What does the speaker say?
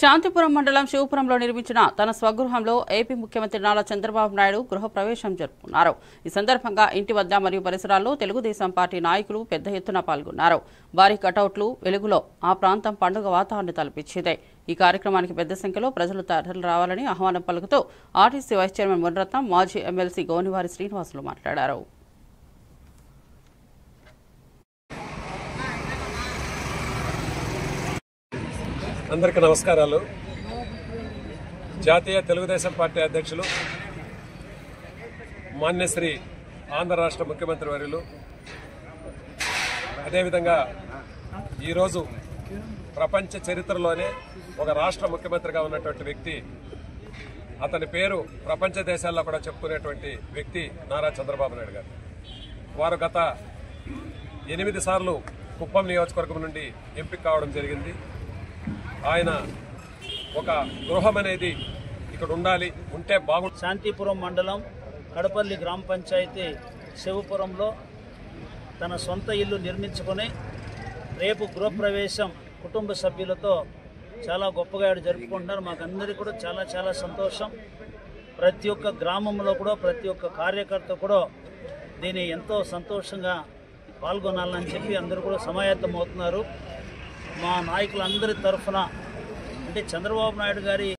శాంతిపురం మండలం శివపురంలో నిర్మించిన తన స్వగృహంలో ఏపీ ముఖ్యమంత్రి నారా చంద్రబాబు నాయుడు గృహప్రవేశం జరుపుకున్నారు. ఈ సందర్భంగా ఇంటి వద్ద మరియు పరిసరాల్లో తెలుగుదేశం పార్టీ నాయకులు పెద్ద ఎత్తున పాల్గొన్నారు. భారీ కటౌట్లు వెలుగులో ఆ ప్రాంతం పండుగ వాతావరణం తలపించింది. ఈ కార్యక్రమానికి పెద్ద సంఖ్యలో ప్రజలు తరలి రావాలని ఆహ్వానం పలుకుతూ ఆర్టీసీ వైస్ చైర్మన్ మునరత్నం, మాజీ ఎమ్మెల్సీ గోనివారి శ్రీనివాసులు మాట్లాడారు. అందరికీ నమస్కారాలు. జాతీయ తెలుగుదేశం పార్టీ అధ్యక్షులు మాన్యశ్రీ ఆంధ్ర రాష్ట్ర ముఖ్యమంత్రి వర్యులు, అదేవిధంగా ఈరోజు ప్రపంచ చరిత్రలోనే ఒక రాష్ట్ర ముఖ్యమంత్రిగా ఉన్నటువంటి వ్యక్తి, అతని పేరు ప్రపంచ దేశాల్లో కూడా చెప్పుకునేటువంటి వ్యక్తి నారా చంద్రబాబు నాయుడు గారు. వారు గత 8 సార్లు కుప్పం నియోజకవర్గం నుండి ఎంపిక కావడం జరిగింది. ఆయన ఒక గృహం అనేది ఇక్కడ ఉండాలి, ఉంటే బాగుంటుంది. శాంతిపురం మండలం కడపల్లి గ్రామ పంచాయతీ శివపురంలో తన సొంత ఇల్లు నిర్మించుకొని రేపు గృహప్రవేశం కుటుంబ సభ్యులతో చాలా గొప్పగా జరుపుకుంటున్నారు. మాకందరికీ కూడా చాలా చాలా సంతోషం. ప్రతి ఒక్క గ్రామంలో కూడా ప్రతి ఒక్క కార్యకర్త కూడా దీన్ని ఎంతో సంతోషంగా పాల్గొనాలని చెప్పి అందరూ కూడా సమాయత్తం అవుతున్నారు. మా నాయకులందరి తరఫున అంటే చంద్రబాబు నాయుడు గారి